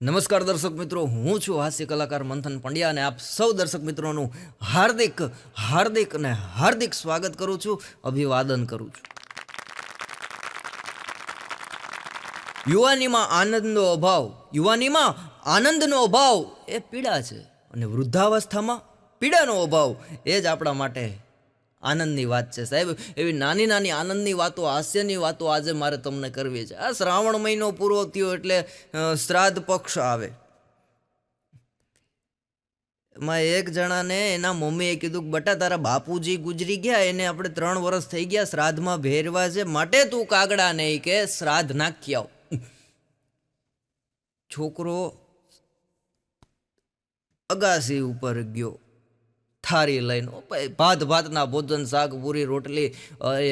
નમસ્કાર દર્શક મિત્રો, હું છું હાસ્ય કલાકાર મંથન પંડ્યા અને આપ સૌ દર્શક મિત્રોનું હાર્દિક હાર્દિક અને હાર્દિક સ્વાગત કરું છું, અભિવાદન કરું છું. યુવાનીમાં આનંદનો અભાવ એ પીડા છે અને વૃદ્ધાવસ્થામાં પીડાનો અભાવ એ જ આપણા માટે આનંદની વાત છે. સાહેબ, એવી નાની નાની આનંદની વાતો, હાસ્યની વાતો આજે મારે તમને કરવી છે. આ શ્રાવણ મહિનો પૂરો થયો એટલે શ્રાદ્ધ પક્ષ આવે. એમાં એક જણાને એના મમ્મીએ કીધું કે બટા, તારા બાપુજી ગુજરી ગયા, એને આપણે 3 વર્ષ થઈ ગયા શ્રાદ્ધમાં ભેરવા છે, માટે તું કાગડા નહીં કે શ્રાદ્ધ નાખી આવ. છોકરો અગાસી ઉપર ગયો થારી લઈને, ભાતના ભોજન, શાક, પૂરી, રોટલી,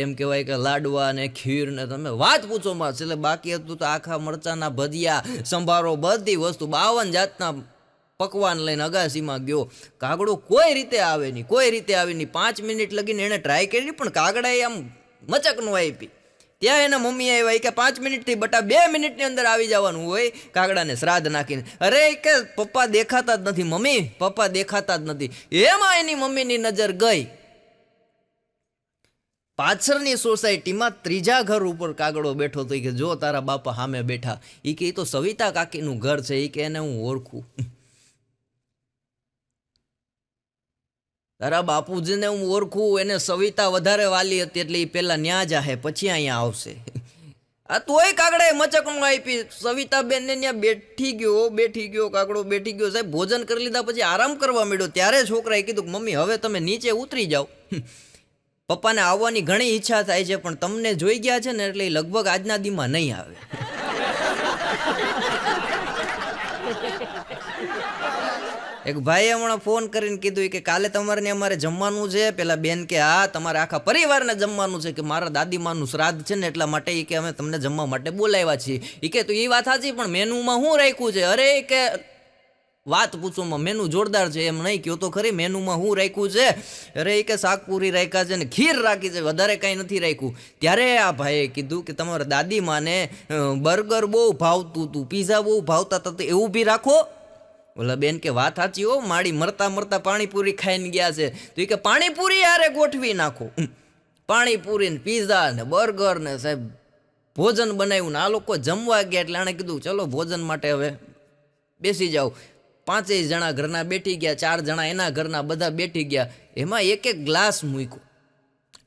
એમ કહેવાય કે લાડવા ને ખીર ને તમે વાત પૂછો માં. એટલે બાકી હતું તો આખા મરચાના ભજીયા, સંભારો, બધી વસ્તુ 52 જાતના પકવાન લઈને અગાસીમાં ગયો. કાગડો કોઈ રીતે આવે નહીં, 5 મિનિટ લગીને એને ટ્રાય કરી, પણ કાગડાએ આમ મચક નો આપી. ત્યાં એના મમ્મી આવ્યા કે 5 મિનિટથી બટા 2 મિનિટની અંદર આવી જવાનું હોય કાગડાને શ્રાદ્ધ નાખીને. અરે કે પપ્પા દેખાતા જ નથી, મમ્મી પપ્પા દેખાતા જ નથી. એમાં એની મમ્મીની નજર ગઈ પાછળની સોસાયટીમાં 3જા ઘર ઉપર કાગડો બેઠો હતો. કે જો તારા બાપા સામે બેઠા. એ કે તો સવિતા કાકીનું ઘર છે, એ કે એને હું ઓળખું. તારા બાપુજીને હું ઓળખું, એને સવિતા વધારે વાલી હતી એટલે એ પેલા ન્યા જાહે, પછી અહીંયા આવશે. આ તોય કાગડાએ મચકનું આપી. સવિતા બેન ને ત્યાં બેઠી ગયો કાગડો બેઠી ગયો. સાહેબ, ભોજન કરી લીધા પછી આરામ કરવા માંડ્યો, ત્યારે છોકરાએ કીધું કે મમ્મી હવે તમે નીચે ઉતરી જાઓ, પપ્પાને આવવાની ઘણી ઈચ્છા થાય છે, પણ તમને જોઈ ગયા છે ને એટલે લગભગ આજના દીમાં નહીં આવે. એક ભાઈએ હમણાં ફોન કરીને કીધું કે કાલે તમારે ને અમારે જમવાનું છે. પેલા બેન કે હા, તમારે આખા પરિવારને જમવાનું છે, કે મારા દાદીમાનું શ્રાદ્ધ છે ને એટલા માટે કે અમે તમને જમવા માટે બોલાવ્યા છીએ. એ કે તો એ વાત સાચી, પણ મેનુમાં શું રાખ્યું છે? અરે કે વાત પૂછોમાં મેનુ જોરદાર છે, એમ નહીં કહો તો ખરી, મેનુમાં શું રાખ્યું છે? અરે કે શાકપુરી રાખ્યા છે ને ખીર રાખી છે, વધારે કાંઈ નથી રાખ્યું. ત્યારે આ ભાઈએ કીધું કે તમારા દાદીમાને બર્ગર બહુ ભાવતું હતું, પીઝા બહુ ભાવતા હતા, એવું બી રાખો. ઓલા બેન કે વાત સાચી હો, માડી મરતા પાણીપુરી ખાઈને ગયા છે, તો એ કે પાણીપુરી યારે ગોઠવી નાખો. પાણીપુરી ને પીઝા ને બર્ગર ને સાહેબ ભોજન બનાવ્યું ને આ લોકો જમવા ગયા. એટલે આણે કીધું ચલો ભોજન માટે હવે બેસી જાઓ. 5 જણા ઘરના બેઠી ગયા, 4 જણા એના ઘરના, બધા બેઠી ગયા. એમાં એક ગ્લાસ મૂક્યો,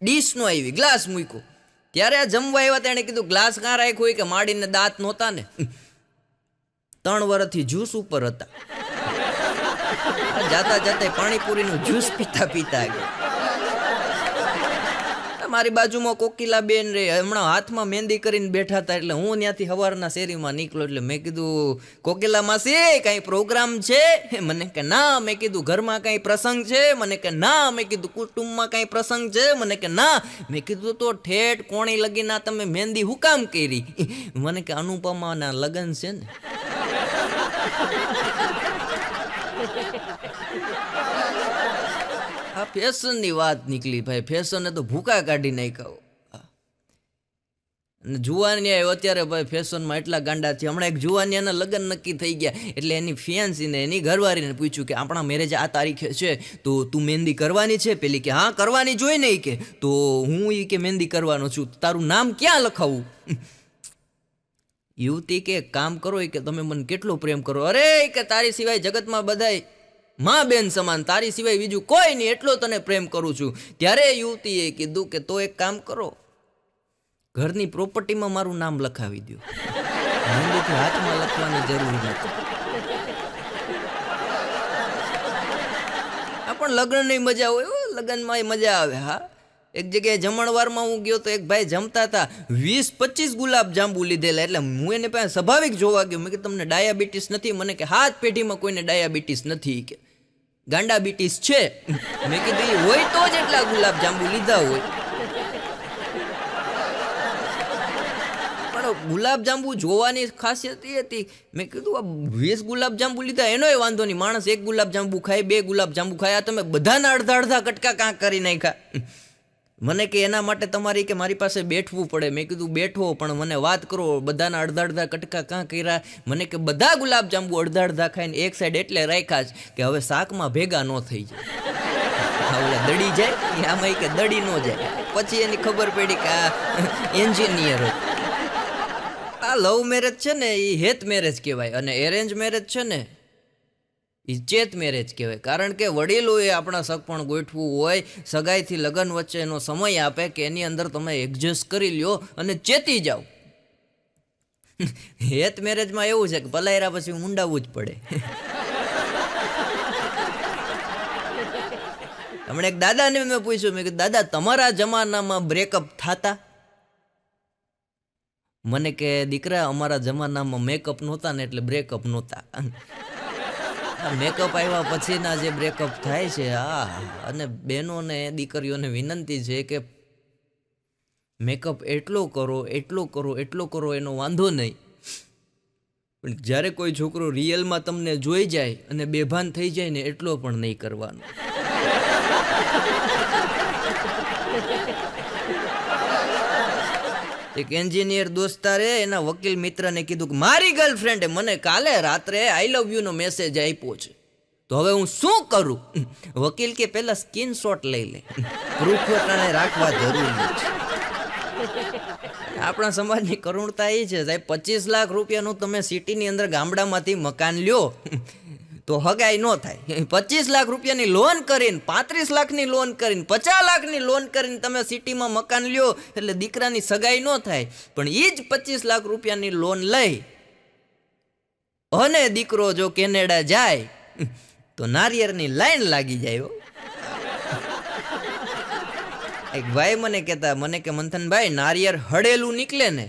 ડીશ નો આવી, ગ્લાસ મૂક્યો. ત્યારે આ જમવા આવ્યા તેણે કીધું ગ્લાસ કાં રાખ્યું? કે માડીને દાંત નહોતા ને, 3 વર્ષથી જ્યુસ ઉપર હતા. જાતા પાણીપુરીનું જ્યુસ પીતા ગયા. મારી બાજુમાં કોકિલા બેન રે, હમણાં હાથમાં મહેંદી કરીને બેઠા હતા. એટલે હું ત્યાંથી સવારના શેરીમાં નીકળ્યો. એટલે મેં કીધું કોકિલા માસી કાંઈ પ્રોગ્રામ છે? મને કે ના. મેં કીધું ઘરમાં કાંઈ પ્રસંગ છે? મને કે ના. મેં કીધું કુટુંબમાં કાંઈ પ્રસંગ છે? મને કે ના. મેં કીધું તો ઠેઠ કોણી લગીના તમે મહેંદી હું કામ કરી? મને કે અનુપમાના લગ્ન છે ને. આ ફેશનની વાત નીકળી ભાઈ. ફેશને તો ભૂકા કાઢી નાખ્યા. અને જુવાનિયા અત્યારે ભાઈ ફેશનમાં એટલા ગાંડા છે. હમણાં એક જુવાનિયાના લગ્ન નક્કી થઈ ગયા, એટલે એની ફિયાન્સીને એની ઘરવાળીને પૂછ્યું કે આપણા મેરેજ આ તારીખે છે, તો તું મહેંદી કરવાની છે? પેલી કે હા કરવાની જોઈ નહીં. કે તો હું એ કે મહેંદી કરવાનો છું, તારું નામ ક્યાં લખાવું? યુવતી કે કામ કરો કે તમે મને કેટલો પ્રેમ કરો. અરે કે તારી સિવાય જગતમાં બધાય માં બેન સમાન, તારી સિવાય બીજું કોઈ નહીં, એટલો તને પ્રેમ કરું છું. ત્યારે યુવતીએ કીધું કે તો એક કામ કરો, ઘરની પ્રોપર્ટીમાં મારું નામ લખાવી દો, મહેંદીથી હાથમાં લખવાની જરૂર નથી. આ પણ લગ્નની મજા હોય, લગ્નમાં મજા આવે. હા, એક જગ્યાએ જમણવારમાં હું ગયો તો એક ભાઈ જમતા હતા, 20-25 ગુલાબ જાંબુ લીધેલા. એટલે હું એને પાસે સ્વાભાવિક જોવા ગયો. મેં કે તમને ડાયાબિટીસ નથી? મને કે હાથ પેઢીમાં કોઈને ડાયાબિટીસ નથી, કે ગાંડાબિટીસ છે. મેં કીધું હોય તો જ એટલા ગુલાબ જાંબુ લીધા હોય. પણ ગુલાબ જાંબુ જોવાની ખાસિયત એ હતી, મેં કીધું આ 20 ગુલાબ જાંબુ લીધા એનોય વાંધો નહીં, માણસ 1 ગુલાબ જાંબુ ખાય, 2 ગુલાબ જાંબુ ખાય, આ તમે બધાના અડધા કટકા કાંક કરી નાખ્યા. મને કે એના માટે તમારી કે મારી પાસે બેઠવું પડે. મેં કીધું બેઠો, પણ મને વાત કરો, બધાના અડધા અડધા કટકા કાં કર્યા? મને કે બધા ગુલાબજાંબુ અડધા અડધા ખાઈને એક સાઈડ એટલે રાખ્યા છે કે હવે શાકમાં ભેગા ન થઈ જાય, ઓલા દડી જાય આમાં કે દડી ન જાય. પછી એની ખબર પડી કે આ એન્જિનિયર હતો. આ લવ મેરેજ છે ને એ હેત મેરેજ કહેવાય, અને એરેન્જ મેરેજ છે ને એ ચેત મેરેજ કહેવાય. કારણ કે વડીલોએ આપણા સગપણ ગોઠવું હોય, સગાઈથી લગ્ન વચ્ચેનો સમય આપે કે એની અંદર તમે એડજસ્ટ કરી લ્યો અને ચેતી જાઓ. હેત મેરેજમાં એવું છે કે પલાયરા પછી ઊંડાવવું જ પડે. હમણાં એક દાદાને મેં પૂછ્યું, મેં કીધું દાદા તમારા જમાનામાં બ્રેકઅપ થતા? મને કે દીકરા અમારા જમાનામાં મેકઅપ નહોતા ને એટલે બ્રેકઅપ નહોતા. મેકઅપ આવ્યા પછીના જે બ્રેકઅપ થાય છે, અને બહેનોને દીકરીઓને વિનંતી છે કે મેકઅપ એટલો કરો એટલો કરો એટલો કરો, એનો વાંધો નહીં, પણ જ્યારે કોઈ છોકરો રિયલમાં તમને જોઈ જાય અને બેભાન થઈ જાય ને એટલો પણ નહીં કરવાનો. એક એન્જિનિયર દોસ્તારે એના વકીલ મિત્રને કીધું કે મારી ગર્લફ્રેન્ડે મને કાલે રાત્રે આઈ લવ યુ નો મેસેજ આપ્યો છે, તો હવે હું શું કરું? વકીલ કે પહેલા સ્ક્રીનશોટ લઈ લે, પ્રૂફ રાખવા જરૂરી છે. આપણા સમાજની કરુણતા એ છે સાહેબ, 25 લાખ રૂપિયાનું તમે સિટીની અંદર ગામડામાંથી મકાન લ્યો તો હગાઈ ન થાય. 25 લાખ રૂપિયાની લોન કરીને, 35 લાખની લોન કરીને, 50 લાખની લોન કરીને તમે સિટીમાં મકાન લ્યો એટલે દીકરાની સગાઈ ન થાય. પણ એ જ 25 લાખ રૂપિયાની લોન લઈ અને દીકરો જો કેનેડા જાય તો નારિયેળની લાઈન લાગી જાય. એક ભાઈ મને કહેતા, મને કે મંથનભાઈ નારિયેળ હળેલું નીકળે ને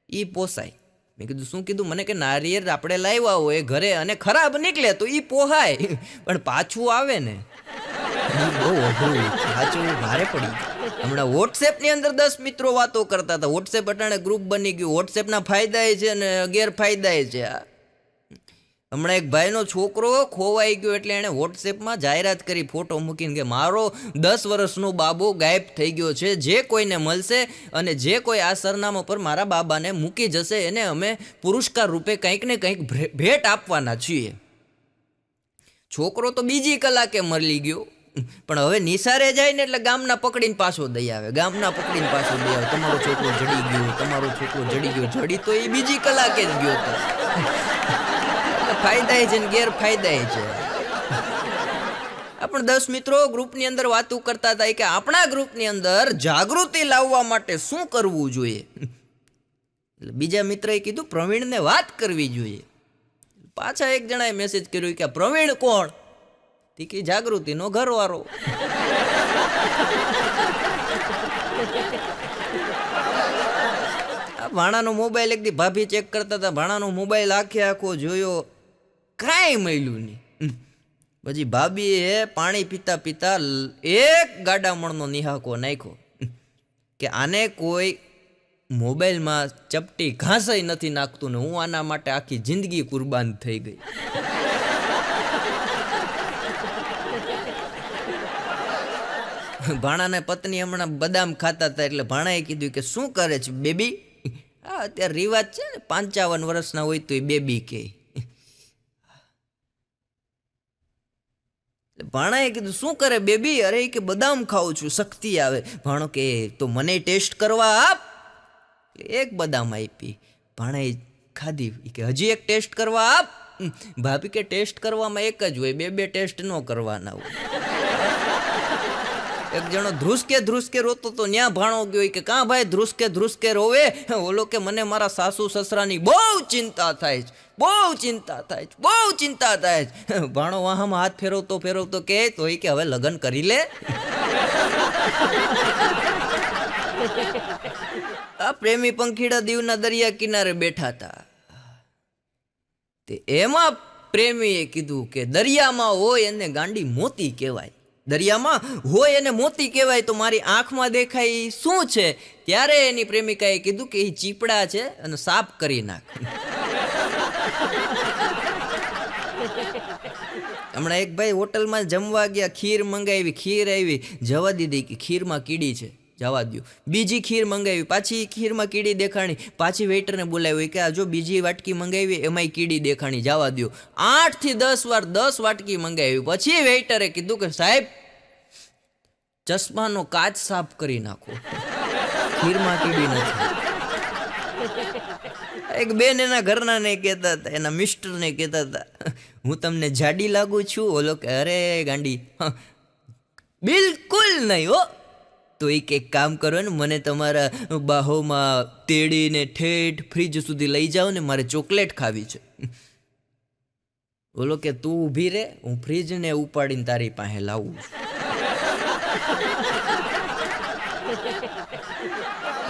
એ પોસાય. મેં કીધું શું કીધું? મને કે નારિયેળ આપણે લાવ્યા હોય ઘરે અને ખરાબ નીકળે તો એ પોહાય, પણ પાછું આવે ને બહુ અઘરું, પાછું ભારે પડી. હમણાં વોટ્સએપની અંદર 10 મિત્રો વાતો કરતા હતા. વોટ્સએપ અટાણે ગ્રુપ બની ગયું. વોટ્સએપના ફાયદા છે અને ગેરફાયદા છે. હમણાં એક ભાઈનો છોકરો ખોવાઈ ગયો એટલે એણે વોટ્સએપમાં જાહેરાત કરી, ફોટો મૂકીને કે મારો 10 વર્ષનો બાબો ગાયબ થઈ ગયો છે, જે કોઈને મળશે અને જે કોઈ આ સરનામા પર મારા બાબાને મૂકી જશે એને અમે પુરસ્કાર રૂપે કંઈક ને કંઈક ભેટ આપવાના છીએ. છોકરો તો બીજી કલાકે મળી ગયો, પણ હવે નિસારે જાય ને એટલે ગામના પકડીને પાછો દઈ આવે, ગામના પકડીને પાછો દઈ આવે, તમારો છોકરો જડી ગયો, તમારો છોકરો જડી ગયો. જડી તો એ બીજી કલાકે જ ગયો હતો. ફાયદા છે ને ગેરફાયદા છે. આપણે 10 મિત્રો ગ્રુપની અંદર વાતો કરતા હતા કે આપણા ગ્રુપની અંદર જાગૃતિ લાવવા માટે શું કરવું જોઈએ. એટલે બીજા મિત્રએ કીધું પ્રવીણને વાત કરવી જોઈએ. પાછા એક જણાએ મેસેજ કર્યો કે પ્રવીણ કોણ? કે જાગૃતિનો ઘરવાળો. ભાણાનો મોબાઈલ એક દી ભાભી ચેક કરતા હતા, ભાણાનો મોબાઈલ આખો જોયો, કાંઈ મળ્યું નહીં. પછી ભાભીએ પાણી પીતા પીતા એક ગાડામણનો નિહાકો નાખ્યો કે આને કોઈ મોબાઈલમાં ચપટી ઘાસય નથી નાખતું ને હું આના માટે આખી જિંદગી કુરબાન થઈ ગઈ. ભાણાને પત્ની હમણાં બદામ ખાતા હતા એટલે ભાણાએ કીધું કે શું કરે છે બેબી? હા અત્યારે રિવાજ છે ને, 55 વર્ષના હોય તો એ બેબી કે. ભાણાએ કીધું શું કરે બેબી? અરે કે બદામ ખાઉં છું, શક્તિ આવે. ભાણો કે તો મને ટેસ્ટ કરવા આપ. એક બદામ આપી, ભાણાએ ખાધી. કે હજી એક ટેસ્ટ કરવા આપ. ભાભી કે ટેસ્ટ કરવામાં એક જ હોય, બે ટેસ્ટ ન કરવાના હોય. એક જણો ધ્રુસકે રોતો તો ન્યા ભાણો ગયો કે કાં ભાઈ ધ્રુસકે રોવે? ઓલો કે મને મારા સાસુ સસરાની બહુ ચિંતા થાય છે, બહુ ચિંતા થાય છે. ભાણો વાહામાં હાથ ફેરવતો કે તો એ કે હવે લગ્ન કરી લે. આ પ્રેમી પંખીડા દીવના દરિયા કિનારે બેઠા હતા. તે એમાં પ્રેમીએ કીધું કે દરિયામાં હોય એને ગાંડી મોતી કહેવાય, દરિયામાં હોય એને મોતી કહેવાય, તો મારી આંખમાં દેખાય શું છે? ત્યારે એની પ્રેમિકાએ કીધું કે એ ચીપડા છે અને સાફ કરી નાખ. હમણાં એક ભાઈ હોટલમાં જમવા ગયા, ખીર મંગાવી, ખીર આવી, જવા દીધી કે ખીરમાં કીડી છે, જવા દો. બીજી ખીર મંગાવી, પાછી ખીરમાં કીડી દેખાણી, પાછી વેઇટરને બોલાવી કે આ જો બીજી વાટકી મંગાવી એમાંય કીડી દેખાણી, જવા દો. 8 થી 10 વાર 10 વાટકી મંગાવી. પછી વેઇટરે કીધું કે સાહેબ ચશ્માનો કાચ સાફ કરી નાખો, ખીરમાં કીડી નથી. એક બેન એના ઘરના ને કહેતા હતા, એના મિસ્ટરને કહેતા હતા, હું તમને જાડી લાગુ છું? ઓલો કે અરે ગાંડી, બિલકુલ નહીં હો. તો એક કામ કરો ને, મને તમારા બાહોમાં તેડીને ઠેઠ ફ્રીજ સુધી લઈ જાઓ ને, મારે ચોકલેટ ખાવી છે. બોલો કે તું ઊભી રે, હું ફ્રીજને ઉપાડીને તારી પાસે લાવું.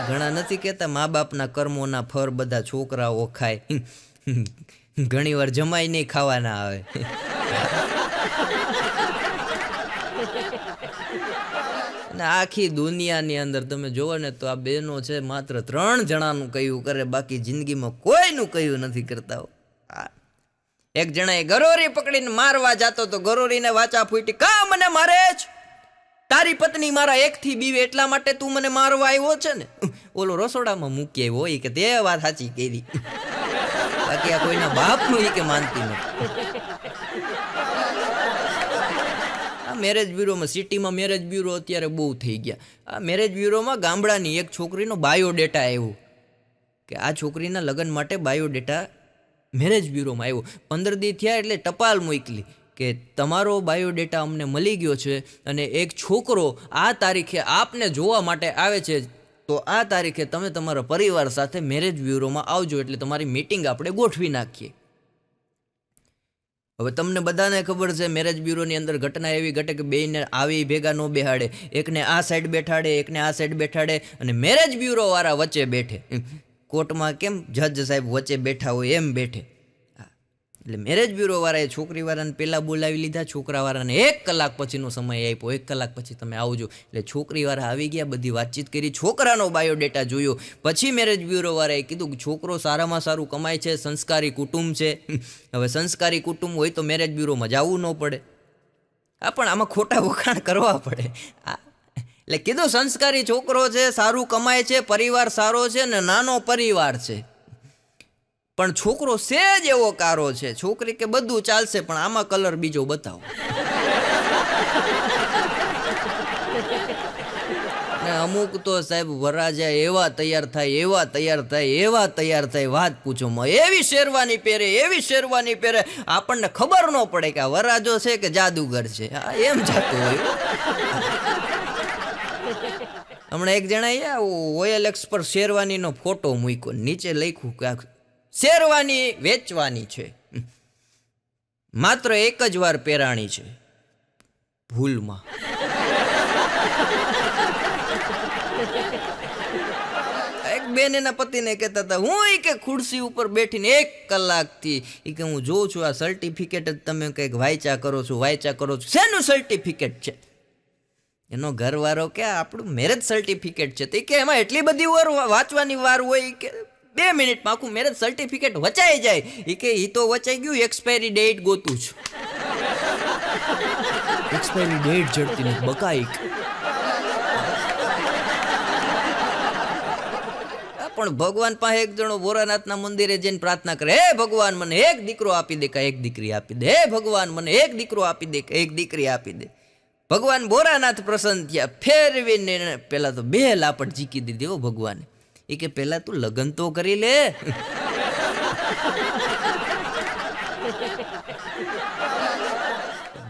ઘણા નથી કહેતા મા બાપના કર્મોના ફળ બધા છોકરાઓ ખાય, ઘણી વાર જમાઈ નહીં ખાવાના આવે. અને આખી દુનિયાની અંદર તમે જોવો ને તો આ બહેનો છે માત્ર 3 જણાનું કહ્યું કરે, બાકી જિંદગીમાં કોઈનું કહ્યું નથી કરતા. એક જણાએ ગરોરી પકડીને મારવા જાતો તો ગરોરીને વાચા ફૂટી, કા મને મારે છે? તારી પત્ની મારા 1 થી બીવે એટલા માટે તું મને મારવા આવ્યો છે ને? ઓલો રસોડામાં મૂકી આવ્યો હોય કે તે વાત સાચી કરી, બાકી આ કોઈના બાપનું એ કે માનતી નથી. આ મેરેજ બ્યુરોમાં, સિટીમાં મેરેજ બ્યુરો અત્યારે બહુ થઈ ગયા. આ મેરેજ બ્યુરોમાં ગામડાની એક છોકરીનો બાયોડેટા આવ્યો કે આ છોકરીના લગ્ન માટે બાયોડેટા મેરેજ બ્યુરોમાં આવ્યો. 15 દી થયા એટલે ટપાલ મોકલી કે તમારો બાયોડેટા અમને મળી ગયો છે અને એક છોકરો આ તારીખે આપને જોવા માટે આવે છે, તો આ તારીખે તમે તમારા પરિવાર સાથે મેરેજ બ્યુરોમાં આવજો, એટલે તમારી મીટિંગ આપણે ગોઠવી નાખીએ. હવે તમને બધાને ખબર છે મેરેજ બ્યુરોની અંદર ઘટના એવી ઘટે કે બેયને આવી ભેગા ન બેહાડે, એકને આ સાઈડ બેઠાડે, એકને આ સાઈડ બેઠાડે, અને મેરેજ બ્યુરો વાળા વચ્ચે બેઠે. કોર્ટમાં કેમ જજ સાહેબ વચ્ચે બેઠા હોય એમ બેઠે. એટલે મેરેજ બ્યુરો વાળાએ છોકરીવાળાને પહેલાં બોલાવી લીધા, છોકરાવાળાને 1 કલાક પછીનો સમય આપ્યો, 1 કલાક પછી તમે આવજો. એટલે છોકરીવાળા આવી ગયા, બધી વાતચીત કરી, છોકરાનો બાયોડેટા જોયો. પછી મેરેજ બ્યુરો વાળાએ કીધું કે છોકરો સારામાં સારું કમાય છે, સંસ્કારી કુટુંબ છે. હવે સંસ્કારી કુટુંબ હોય તો મેરેજ બ્યુરોમાં જવું ન પડે. હા, પણ આમાં ખોટા વખાણ કરવા પડે. એટલે કીધું સંસ્કારી છોકરો છે, સારું કમાય છે, પરિવાર સારો છે ને નાનો પરિવાર છે, પણ છોકરો સેજ એવો કારો છે. છોકરી કે બધું ચાલશે પણ આમાં કલર બીજો બતાવો. ને અમુક તો સાહેબ વરરાજા એવા તૈયાર થાય, એવા તૈયાર થાય, એવા તૈયાર થાય, વાત પૂછો માં. એવી શેરવાની પહેરે, એવી શેરવાની પહેરે, આપણને ખબર ન પડે કે આ વરરાજો છે કે જાદુગર છે. એમ જાતું હોય. હમણાં એક જણાએ OLX પર શેરવાનીનો ફોટો મૂક્યો, નીચે લખ્યું કે શેરવાની વેચવાની છે, માત્ર 1 જ વાર પહેરાણી છે, ભૂલમાં. એક બેન એના પતિને કહેતા હતા, હું કે ખુરશી ઉપર બેઠીને 1 કલાકથી કે હું જોઉં છું આ સર્ટિફિકેટ જ તમે કંઈક વાંચ્યા કરો છો, વાંચ્યા કરો છો. શેનું સર્ટિફિકેટ છે? એનો ઘરવાળો કે આપણું મેરેજ સર્ટિફિકેટ છે. તો કે એમાં એટલી બધી વાર વાંચવાની વાર હોય કે 2 મિનિટમાં આખું મેરેજ સર્ટિફિકેટ વચાઈ જાય. એ કે એ તો વચાઈ ગયું, એક્સપાયરી ડેટ ગોતું છું. એક્સપાયરી ડેટ જડતી નથી બકાઈ. પણ ભગવાન પાસે એક જણો ભોળાનાથના મંદિરે જઈને પ્રાર્થના કરે, હે ભગવાન મને 1 દીકરો આપી દે, કા 1 દીકરી આપી દે. હે ભગવાન મને 1 દીકરો આપી દે, કા 1 દીકરી આપી દે. ભગવાન ભોળાનાથ પ્રસન્ન થયા, ફેરવીને પેલા તો 2 લાપટ જીકી દીધી હો ભગવાને. એ કે પેલા તું લગ્ન તો કરી લે.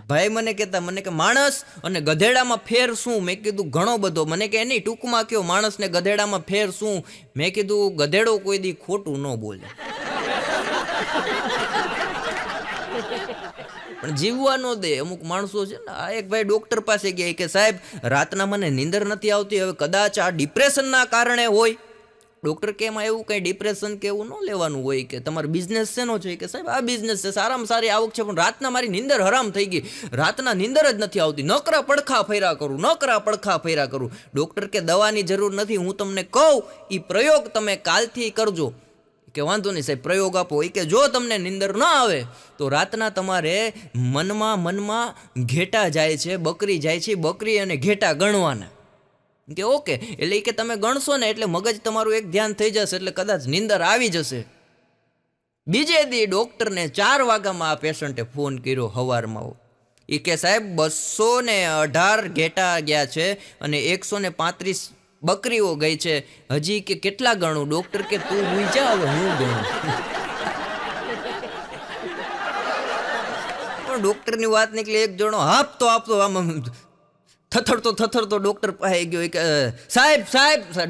ભાઈ મને કહેતા, મને કે માણસ અને ગધેડામાં ફેર શું? મેં કીધું ઘણો બધો. મને કે એની ટૂંકમાં કયો માણસ ને ગધેડામાં ફેર શું? મેં કીધું ગધેડો કોઈ દી ખોટું ન બોલે, પણ જીવવા ન દે. અમુક માણસો છે ને. આ એક ભાઈ ડોક્ટર પાસે ગયા કે સાહેબ રાતના મને નીંદર નથી આવતી, હવે કદાચ આ ડિપ્રેશનના કારણે હોય. ડૉક્ટર કે એમાં એવું કંઈ ડિપ્રેશન કે એવું ન લેવાનું હોય, કે તમારો બિઝનેસ શેનો છે? કે સાહેબ આ બિઝનેસ છે, સારામાં સારી આવક છે, પણ રાતના મારી નીંદર હરામ થઈ ગઈ, રાતના નીંદર જ નથી આવતી, નકરા પડખા ફર્યા કરું, નકરા પડખા ફર્યા કરું. ડૉક્ટર કે દવાની જરૂર નથી, હું તમને કહું એ પ્રયોગ તમે કાલથી કરજો. કે વાંધો નહીં સાહેબ પ્રયોગ આપો. એ કે જો તમને નિંદર ન આવે તો રાતના તમારે મનમાં ઘેટા જાય છે, બકરી જાય છે, બકરી અને ઘેટા ગણવાના. કે ઓકે, એટલે કે તમે ગણશો ને એટલે મગજ તમારું એક ધ્યાન થઈ જશે, એટલે કદાચ નિંદર આવી જશે. બીજે દી ડૉક્ટરને 4 વાગ્યામાં આ પેશન્ટે ફોન કર્યો સવારમાં. એ કે સાહેબ 218 ઘેટા ગયા છે અને 135 બકરીઓ ગઈ છે, હજી કે કેટલા ગણું? ડૉક્ટર કે તું હુઈ જા, હવે હું ગણું. પણ ડૉક્ટરની વાત નીકળી, એક જણો આપતો આમ થથડતો ડૉક્ટર પાસે ગયો. કે સાહેબ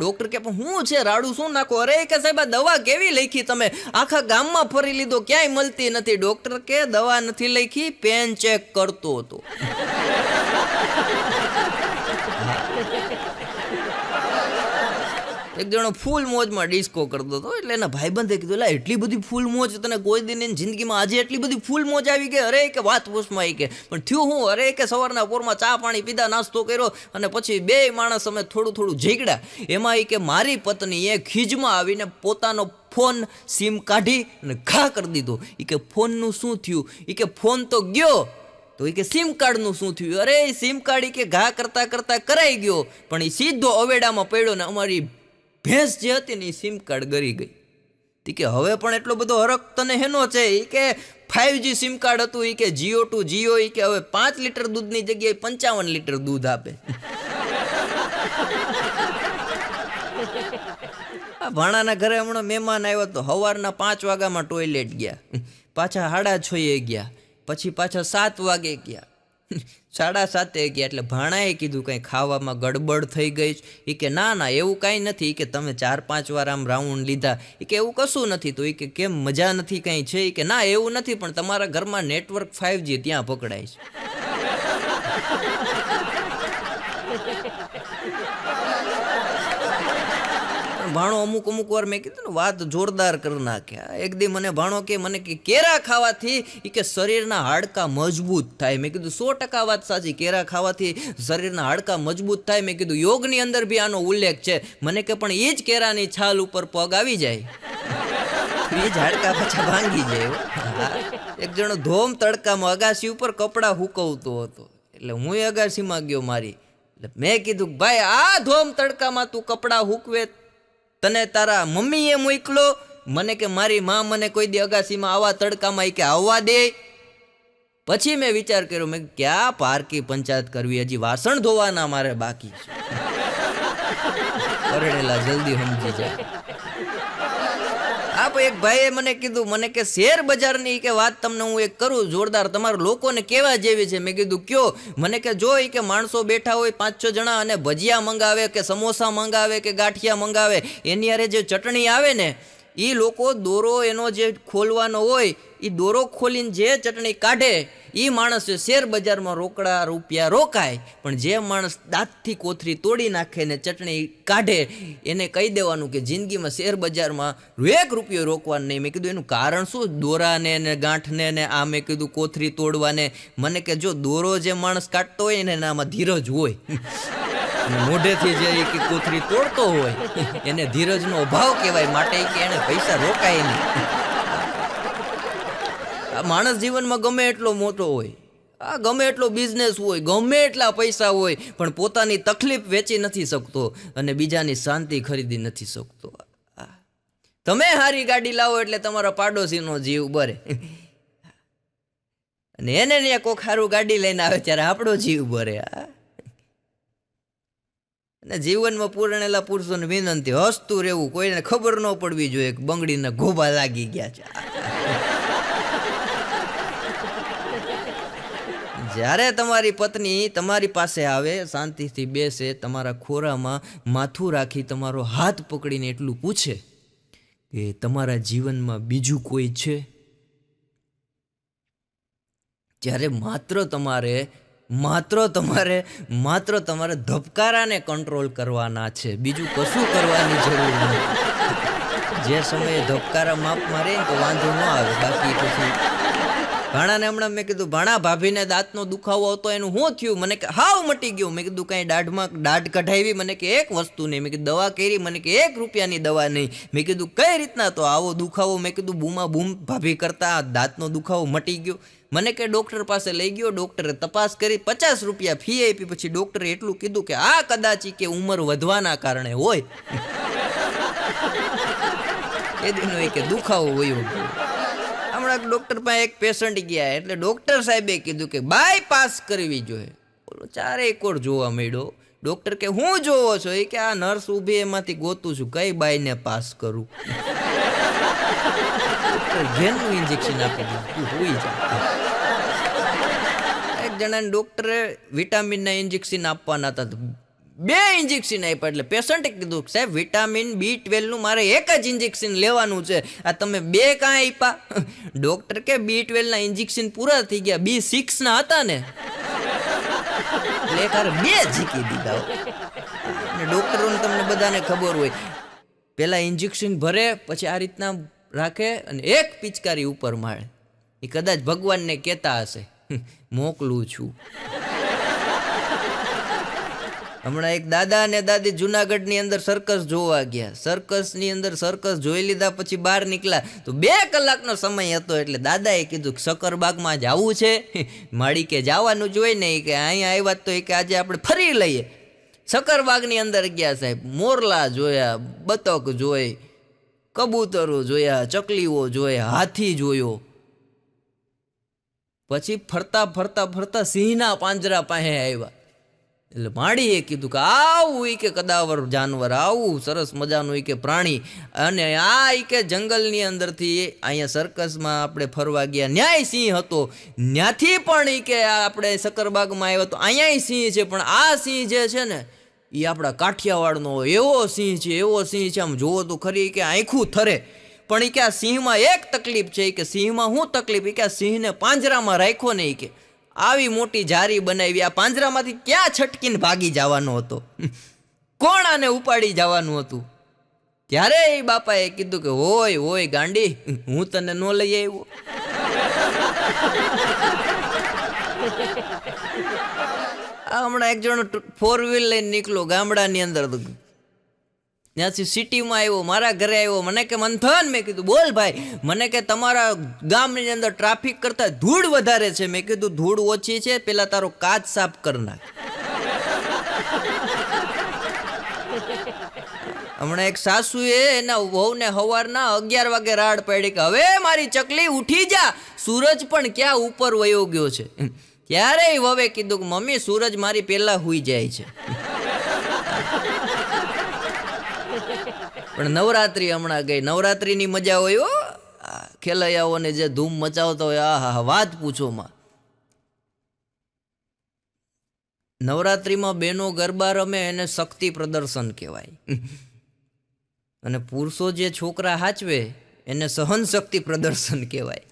ડૉક્ટર કે પણ શું છે, રાડું શું નાખો? અરે કે સાહેબ આ દવા કેવી લખી તમે? આખા ગામમાં ફરી લીધો, ક્યાંય મળતી નથી. ડૉક્ટર કે દવા નથી લખી, પેન ચેક કરતો હતો. એક જણો ફૂલ મોજમાં ડિસ્કો કરતો હતો, એટલે એના ભાઈબંધે કીધું લા એટલી બધી ફૂલ મોજ તને કોઈ દિન એની જિંદગીમાં આજે એટલી બધી ફૂલ મોજ આવી ગઈ? અરે કે વાત પૂછમાં આવી કે પણ થયું હું? અરે કે સવારના પોરમાં ચા પાણી પીધા, નાસ્તો કર્યો અને પછી 2 માણસ અમે થોડું ઝીગડા. એમાં એ કે મારી પત્નીએ ખીજમાં આવીને પોતાનો ફોન સિમ કાઢી અને ઘા કરી દીધો. એ કે ફોનનું શું થયું? એ કે ફોન તો ગયો, તો એ કે સિમ કાર્ડનું શું થયું? અરે સિમ કાર્ડ એ કે ઘા કરતા કરાઈ ગયો, પણ એ સીધો અવેડામાં પડ્યો ને અમારી ભેંસ જે હતી ને એ સિમ કાર્ડ ગરી ગઈ. કે હવે પણ એટલો બધો હરખ તને હેનો છે? એ કે 5G સિમ કાર્ડ હતું. એ કે જીઓ ટુ જીઓ. એ કે હવે 5 લીટર દૂધની જગ્યાએ 55 લીટર દૂધ આપે. ભાણાના ઘરે હમણાં મહેમાન આવ્યો તો સવારના 5 વાગ્યામાં ટોયલેટ ગયા, પાછા 6:30 ગયા, પછી પાછા 7 વાગે ગયા, 7:30 ગયા. એટલે ભાણાએ કીધું કંઈ ખાવામાં ગડબડ થઈ ગઈ? એ કે ના એવું કાંઈ નથી. એ કે તમે 4-5 વાર આમ રાઉન્ડ લીધા. એ કે એવું કશું નથી. તો એ કે કેમ મજા નથી કંઈ છે? એ કે ના એવું નથી, પણ તમારા ઘરમાં નેટવર્ક 5G ત્યાં પકડાય છે. ભાણો અમુક વાર મેં કીધું ને વાત જોરદાર કરી નાખ્યા. એક દી મને ભાણો કે કેરા ખાવાથી એ કે શરીરના હાડકા મજબૂત થાય. મેં કીધું 100% વાત સાચી, કેરા ખાવાથી શરીરના હાડકા મજબૂત થાય. મેં કીધું યોગની અંદર બી આનો ઉલ્લેખ છે. મને કે પણ એ જ કેરાની છાલ ઉપર પગ આવી જાય, એ જ હાડકા પાછા ભાંગી જાય. એક જણો ધોમ તડકામાં અગાસી ઉપર કપડાં હુકવતો હતો, એટલે હું અગાસીમાં ગયો મારી. એટલે મેં કીધું ભાઈ આ ધોમ તડકામાં તું કપડાં હુકવે તને તારા મમ્મીએ મોકલો? મને કે મારી માં મને કોઈ દી અગાસીમાં આવા તડકામાં કે આવવા દે? પછી મેં વિચાર કર્યો, મેં ક્યાં પારકી પંચાયત કરવી, હજી વાસણ ધોવાના મારે બાકી છે. પરણેલા જલ્દી સમજી જાય. એક ભાઈએ મને કીધું, મને કે શેર બજારની કે વાત તમને હું એક કરું જોરદાર, તમારા લોકોને કેવા જેવી છે? મેં કીધું કયો? મને કે જો કે માણસો બેઠા હોય 5-6 જણા અને ભજીયા મંગાવે કે સમોસા મંગાવે કે ગાંઠિયા મંગાવે, એની હારે જે ચટણી આવે ને એ લોકો દોરો એનો જે ખોલવાનો હોય એ દોરો ખોલીને જે ચટણી કાઢે એ માણસ શેર બજારમાં રોકડા રૂપિયા રોકાય. પણ જે માણસ દાંતથી કોથરી તોડી નાખે ને ચટણી કાઢે એને કહી દેવાનું કે જિંદગીમાં શેર બજારમાં 1 રૂપિયો રોકવાનું નહીં. મેં કીધું એનું કારણ શું? દોરાને ને ગાંઠને ને આ મેં કીધું કોથરી તોડવાને. મને કે જો દોરો જે માણસ કાઢતો હોય ને એનામાં ધીરજ હોય, મોઢેથી જે કોથરી તોડતો હોય એને ધીરજનો અભાવ કહેવાય, માટે કે એને પૈસા રોકાય નહીં. આ માણસ જીવનમાં ગમે એટલો મોટો હોય, આ ગમે એટલો બિઝનેસ હોય, ગમે એટલા પૈસા હોય, પણ પોતાની તકલીફ વેચી નથી શકતો અને બીજાની શાંતિ ખરીદી નથી શકતો. તમે સારી ગાડી લાવો એટલે તમારા પાડોશીનો જીવ બરે, અને એને ને કોક સારું ગાડી લઈને આવે ત્યારે આપણો જીવ બરે. અને જીવનમાં પૂરણેલા પુરુષોને વિનંતી, હસતું રહેવું, કોઈને ખબર ન પડવી જોઈએ કે બંગડીના ગોબા લાગી ગયા છે. જ્યારે તમારી પત્ની તમારી પાસે આવે, શાંતિથી બેસે, તમારા ખોરામાં માથું રાખી તમારો હાથ પકડીને એટલું પૂછે કે તમારા જીવનમાં બીજું કોઈ છે, જ્યારે માત્ર તમારે ધબકારાને કંટ્રોલ કરવાના છે, બીજું કશું કરવાની જરૂર નથી. જે સમયે ધબકારા માપમાં રહે ને તો વાંધો ન આવે, બાકી પછી ભાણાને હમણાં મેં કીધું ભાણા ભાભીને દાંતનો દુખાવો હતો એનું શું થયું? મને કે હાવ મટી ગયું. મેં કીધું કાંઈ દાઢ કઢાવી? મને કે એક વસ્તુ નહીં. મેં કીધું દવા કરી? મને કે 1 રૂપિયાની દવા નહીં. મેં કીધું કઈ રીતના? તો આવો દુખાવો, મેં કીધું બૂમા બૂમ ભાભી કરતા દાંતનો દુખાવો મટી ગયો. મને કે ડૉક્ટર પાસે લઈ ગયો, ડૉક્ટરે તપાસ કરી, 50 રૂપિયા ફી આપી. પછી ડૉક્ટરે એટલું કીધું કે આ કદાચ કે ઉંમર વધવાના કારણે હોય. એ દિનો કે દુખાવો વયો ગયો. હમણાં ડૉક્ટર પાસે એક પેશન્ટ ગયા એટલે ડૉક્ટર સાહેબે કીધું કે બાયપાસ કરવી જોઈએ. બોલો ચારેય કોર જોવા મળ્યો. ડૉક્ટર કે હું જોવો છો? એ કે આ નર્સ ઊભી એમાંથી ગોતું છું, કઈ બાઈને પાસ કરું. ઘેરનું ઇન્જેક્શન આપી દીધું, હોઈ જાય. એક જણાને ડૉક્ટરે વિટામિનના ઇન્જેક્શન આપવાના હતા, 2 ઇન્જેક્શન આપ્યા. એટલે પેશન્ટે કીધું સાહેબ વિટામિન B12 મારે એક જ ઇન્જેક્શન લેવાનું છે, આ તમે 2 કાં આપ્યા? ડૉક્ટર કે B12ના ઇન્જેક્શન પૂરા થઈ ગયા, B6ના હતા ને એટલે એક 2 ઝીકી દીધા. અને ડૉક્ટરોને તમને બધાને ખબર હોય, પહેલાં ઇન્જેક્શન ભરે, પછી આ રીતના રાખે અને એક પિચકારી ઉપર મારે. એ કદાચ ભગવાનને કહેતા હશે મોકલું છું. હમણાં એક દાદા અને દાદી જુનાગઢની અંદર સર્કસ જોવા ગયા. સર્કસની અંદર સર્કસ જોઈ લીધા પછી બહાર નીકળ્યા તો 2 કલાકનો સમય હતો. એટલે દાદાએ કીધું સક્કરબાગમાં જવું છે? માડી કે જવાનું જ હોય ને, કે અહીંયા આવ્યા તો કે આજે આપણે ફરી લઈએ. સક્કરબાગની અંદર ગયા સાહેબ, મોરલા જોયા, બતક જોઈ, કબૂતરો જોયા, ચકલીઓ જોયા, હાથી જોયો. પછી ફરતા ફરતા ફરતા સિંહના પાંજરા પાસે આવ્યા. એટલે માડીએ કીધું કે આવું કે કદાવર જાનવર, આવું સરસ મજાનું કે પ્રાણી, અને આ કે જંગલની અંદરથી અહીંયા સર્કસમાં આપણે ફરવા ગયા, ન્યાય સિંહ હતો, ત્યાંથી પણ કે આપણે સક્કરબાગમાં આવ્યો તો અહીંયા સિંહ છે, પણ આ સિંહ જે છે ને એ આપણા કાઠિયાવાડનો એવો સિંહ છે, એવો સિંહ છે, આમ જોવો તો ખરી કે આંખું થરે. પણ કે આ સિંહમાં એક તકલીફ છે, કે સિંહમાં શું તકલીફ? કે આ સિંહને પાંજરામાં રાખ્યો નહીં, કે આવી મોટી જારી બનાવી, આ પાંજરામાંથી ક્યાં છટકીને ભાગી જવાનો હતો? કોણ આને ઉપાડી જવાનું હતું? ત્યારે એ બાપાએ કીધું કે હોય હોય ગાંડી, હું તને ન લઈ આવ્યો. આ હમણાં એક જણો 4 વ્હીલ લઈને નીકળ્યો ગામડાની અંદર, ત્યાંથી સિટીમાં આવ્યો, મારા ઘરે આવ્યો. મને કે મંથન, મેં કીધું બોલ ભાઈ. મને કે તમારા ગામની અંદર ટ્રાફિક કરતાં ધૂળ વધારે છે. મેં કીધું ધૂળ ઓછી છે, પેલા તારો કાચ સાફ કર નાખ. હમણાં એક સાસુએ એના વહુને સવારના 11 વાગે રાડ પાડી કે હવે મારી ચકલી ઉઠી જા, સૂરજ પણ ક્યાં ઉપર વયો ગયો છે. ત્યારે વવે કીધું કે મમ્મી સૂરજ મારી પહેલા હુઈ જાય છે. પણ નવરાત્રી હમણાં ગઈ, નવરાત્રીની મજા હોય હો. ખેલૈયાઓને જે ધૂમ મચાવતો હોય, આહા વાત પૂછોમાં. નવરાત્રીમાં બહેનો ગરબા રમે એને શક્તિ પ્રદર્શન કહેવાય, અને પુરુષો જે છોકરા હાચવે એને સહન શક્તિ પ્રદર્શન કહેવાય.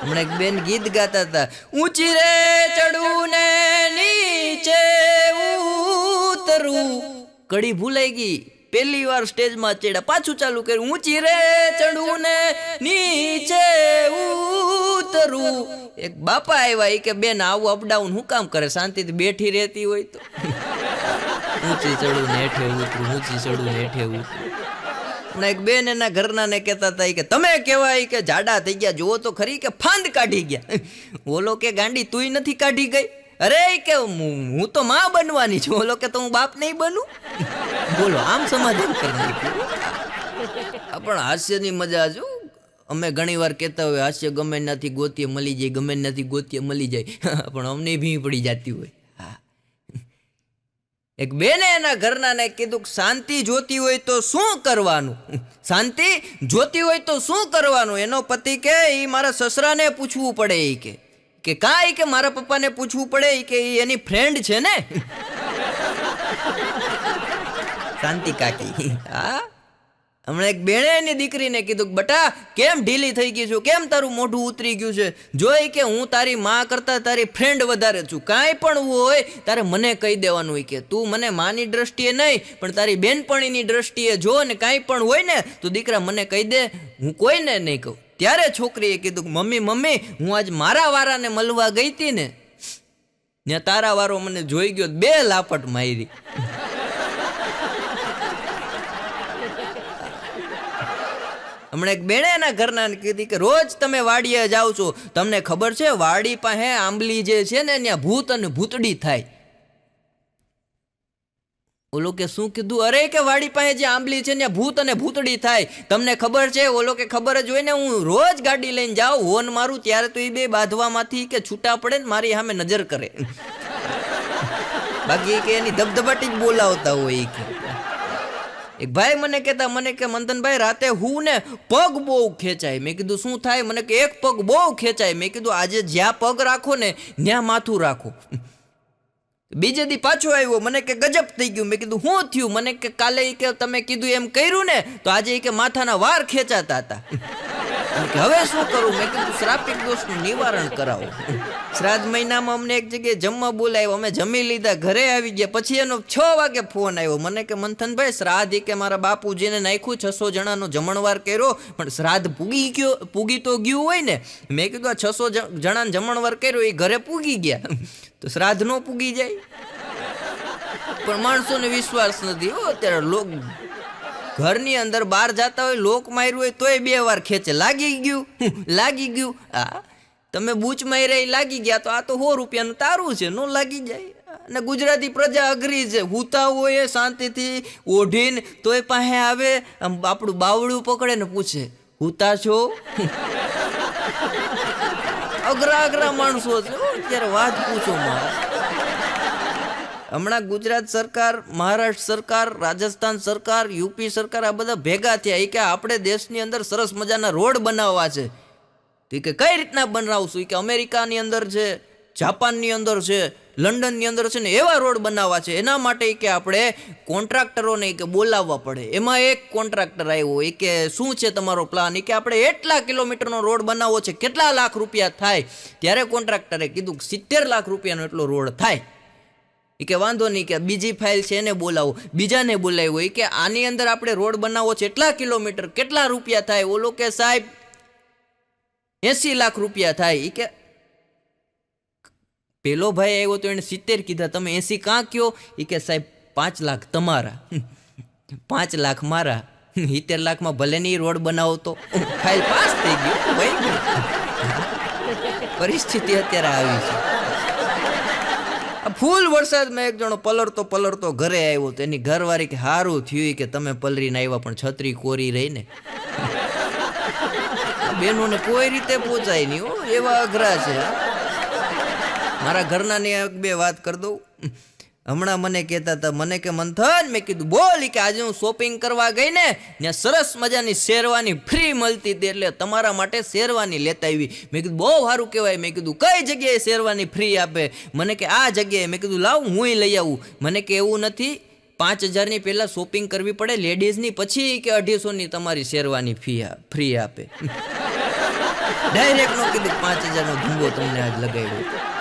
હમણાં એક બેન ગીત ગાતા હતા, ઊંચી રે ચડું ને નીચે ઉતરું. કડી ભૂલાઈ ગઈ, પહેલી વાર સ્ટેજમાં ચડ્યા, પાછું ચાલુ કર્યું, ઊંચી રે ચડું ને નીચે ઉતરું. એક બાપા આવ્યા, કે બેન આવું અપડાઉન હું કામ કરે, શાંતિથી બેઠી રહેતી હોય તો. ઊંચી ચડું ને હેઠે ઉતરું, ઊંચી ચડું ને હેઠે ઉતરું. હમણાં એક બેન એના ઘરના ને કહેતા હતા કે તમે કહેવાય કે જાડા થઈ ગયા, જુઓ તો ખરી કે ફાંદ કાઢી ગયા. બોલો કે ગાંડી તુંય નથી કાઢી ગઈ? અરે કે હું તો માં બનવાની છું. બોલો કે તો હું બાપ નહીં બનું? બોલો આમ સમાધાન કરી નાખ્યું. પણ હાસ્યની મજા જો, અમે ઘણી વાર કહેતા હોય હાસ્ય ગમે નથી ગોતીએ મળી જાય, ગમે નથી ગોતીએ મળી જાય, પણ અમને ભી પડી જતી હોય. એક બેને એના ઘરના ને કીધું કે શાંતિ જોતી હોય તો શું કરવાનું? શાંતિ જોતી હોય તો શું કરવાનું? એનો પતિ કે એ મારા સસરાને પૂછવું પડે, એ કે કાંઈ કે મારા પપ્પાને પૂછવું પડે, કે એની ફ્રેન્ડ છે ને. શાંતિ કાકી. હા, હમણાં એક બેણે એની દીકરીને કીધું કે બટા કેમ ઢીલી થઈ ગઈ છું, કેમ તારું મોઢું ઉતરી ગયું છે? જોઈ કે હું તારી માં કરતાં તારી ફ્રેન્ડ વધારે છું, કાંઈ પણ હોય તારે મને કહી દેવાનું હોય, કે તું મને માની દ્રષ્ટિએ નહીં પણ તારી બેનપણીની દ્રષ્ટિએ જો, ને કાંઈ પણ હોય ને તો દીકરા મને કહી દે, હું કોઈને નહીં કહું. ત્યારે છોકરીએ કીધું મમ્મી મમ્મી હું આજ મારા વારાને મળવા ગઈ હતી ને ત્યાં તારા વારો મને જોઈ ગયો 2 લાપટ મારી. હમણાં એક બેને એના ઘરના કીધી કે રોજ તમે વાડીએ જાઓ છો, તમને ખબર છે વાડી પાસે આંબલી જે છે ને ત્યાં ભૂત અને ભૂતડી થાય. ઓલો કે શું કીધું? અરે કે વાડી પાસે જે આંબલી છે ત્યાં ભૂત અને ભૂતડી થાય, તમને ખબર છે? ઓલો કે ખબર જ હોય ને, હું રોજ ગાડી લઈને જાઉં, હોર્ન મારું ત્યારે તો એ 2 બાંધવામાંથી કે છૂટા પડે ને મારી સામે નજર કરે. બાકી કે એની ધબધબાટી જ બોલાવતા હોય. કે એક ભાઈ મને કહેતા, મને કે મંથનભાઈ રાતે હું ને પગ બહુ ખેંચાય. મેં કીધું શું થાય? મને કે એક પગ બહુ ખેંચાય. મેં કીધું આજે જ્યાં પગ રાખો ને ત્યાં માથું રાખો. બીજે દી પાછો આવ્યો, મને કે ગજબ થઈ ગયું. મેં કીધું શું થયું? મને કે કાલે કે તમે કીધું એમ કર્યું ને તો આજે કે માથાના વાર ખેંચાતા હતા. કે હવે શું કરું? મેં કીધું શ્રાપિક દોષનું નિવારણ કરાવો. શ્રાદ્ધ મહિનામાં અમને એક જગ્યાએ જમવા બોલાવ્યો, અમે જમી લીધા, ઘરે આવી ગયા. પછી એનો 6 વાગે ફોન આવ્યો. મને કે મંથનભાઈ શ્રાદ્ધ કે મારા બાપુજીને નાખ્યું, 600 જણાનો જમણવાર કર્યો, પણ શ્રાદ્ધ પૂગી તો ગયું હોય ને. મેં કીધું આ 600 જણાનો જમણવાર કર્યો એ ઘરે પૂગી ગયા તો શ્રાદ્ધ નો પૂગી જાય? પણ માણસોને વિશ્વાસ નથી અત્યારે. ઘરની અંદર બહાર જતા હોય, લોક માર્યું હોય તોય 2 વાર ખેંચે. લાગી ગયું લાગી ગયું. હા તમે બૂચ માર્યા લાગી ગયા તો આ તો 100 રૂપિયાનું તારું છે, નો લાગી જાય. અને ગુજરાતી પ્રજા અઘરી છે, હુતા હોય શાંતિથી ઓઢીને તોય પાસે આવે, આપણું બાવડું પકડે ને પૂછે હુતા છો? અઘરા માણસો છે અત્યારે, વાત પૂછો માં. હમણાં ગુજરાત સરકાર, મહારાષ્ટ્ર સરકાર, રાજસ્થાન સરકાર, યુપી સરકાર આ બધા ભેગા થયા કે આપણે દેશની અંદર સરસ મજાના રોડ બનાવવા છે. તો કે કઈ રીતના બનાવશું? કે અમેરિકાની અંદર છે, જાપાનની અંદર છે, લંડનની અંદર છે ને એવા રોડ બનાવવા છે. એના માટે કે આપણે કોન્ટ્રાક્ટરોને કે બોલાવવા પડે. એમાં એક કોન્ટ્રાક્ટર આવ્યો, એ કે શું છે તમારો પ્લાન? કે આપણે એટલા કિલોમીટરનો રોડ બનાવવો છે, કેટલા લાખ રૂપિયા થાય? ત્યારે કોન્ટ્રાક્ટરે કીધું 70 લાખ રૂપિયાનો એટલો રોડ થાય. એ કે વાંધો નહીં, કે બીજી ફાઇલ છે એને બોલાવો. બીજાને બોલાવ્યો. એ કે આની અંદર આપણે રોડ બનાવવો છે એટલા કિલોમીટર, કેટલા રૂપિયા થાય? ઓલો કે સાહેબ 80 લાખ રૂપિયા થાય. એ કે પેલો ભાઈ આવ્યો તો એને 70 કીધા, તમે 80 કાં કયો? એ કે સાહેબ 5 લાખ તમારા, 5 લાખ મારા, 70 લાખમાં ભલે નહીં રોડ બનાવો તો. ફાઇલ પાસ થઈ ગયો ભાઈ. પરિસ્થિતિ અત્યારે આવી છે. ફૂલ વરસાદમાં એક જણો પલરતો ઘરે આવ્યો તો એની ઘરવાળી કે સારું થયું કે તમે પલરીને આવ્યા, પણ છત્રી કોરી રહી ને. બેનોને કોઈ રીતે પહોંચાય નહીં, એવા અઘરા છે. મારા ઘરનાની 1-2 વાત કરી દઉં. હમણાં મને કહેતા હતા, મને કે મંથન, મેં કીધું બોલ. કે આજે હું શોપિંગ કરવા ગઈ ને ત્યાં સરસ મજાની શેરવાની ફ્રી મળતી હતી, એટલે તમારા માટે શેરવાની લેતા આવી. મેં કીધું બહુ સારું કહેવાય. મેં કીધું કઈ જગ્યાએ શેરવાની ફ્રી આપે? મને કે આ જગ્યાએ. મેં કીધું લાવ હુંય લઈ આવું. મને કે એવું નથી, 5000ની પહેલાં શોપિંગ કરવી પડે લેડીઝની, પછી કે 250ની તમારી શેરવાની ફ્રી આપે. ડાયરેક્ટ નો કીધું 5000નો ધુંગો તમને આજ લગાવ્યો.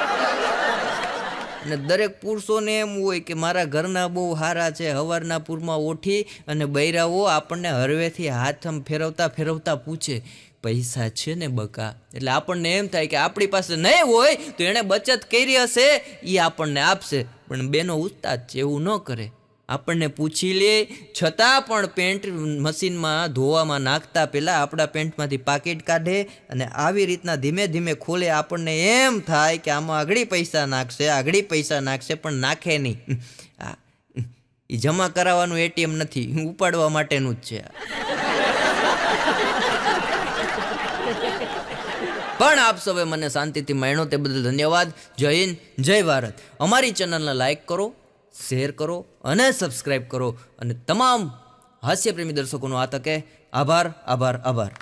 અને દરેક પુરુષોને એમ હોય કે મારા ઘરના બહુ સારા છે, હવારના પૂરમાં ઉઠી અને બૈરાઓ આપણને હરવેથી હાથ ફેરવતા પૂછે પૈસા છે ને બકા? એટલે આપણને એમ થાય કે આપણી પાસે નહીં હોય તો એણે બચત કરી હશે, એ આપણને આપશે. પણ બેનો ઉસ્તાદ છે, એવું ન કરે. આપણને પૂછી લે, છતાં પણ પેન્ટ મશીનમાં ધોવામાં નાખતા પહેલાં આપણા પેન્ટમાંથી પાકીટ કાઢે અને આવી રીતના ધીમે ધીમે ખોલે. આપણને એમ થાય કે આમાં આગળ પૈસા નાખશે, પણ નાખે નહીં. એ જમા કરાવવાનું એટીએમ નથી, ઉપાડવા માટેનું જ છે. પણ આપ સૌએ મને શાંતિથી માણ્યો તે બદલ ધન્યવાદ. જય હિન્દ, જય ભારત. અમારી ચેનલને લાઈક કરો, શેર કરો અને સબસ્ક્રાઈબ કરો. અને તમામ હાસ્યપ્રેમી દર્શકોનો આ તકે આભાર.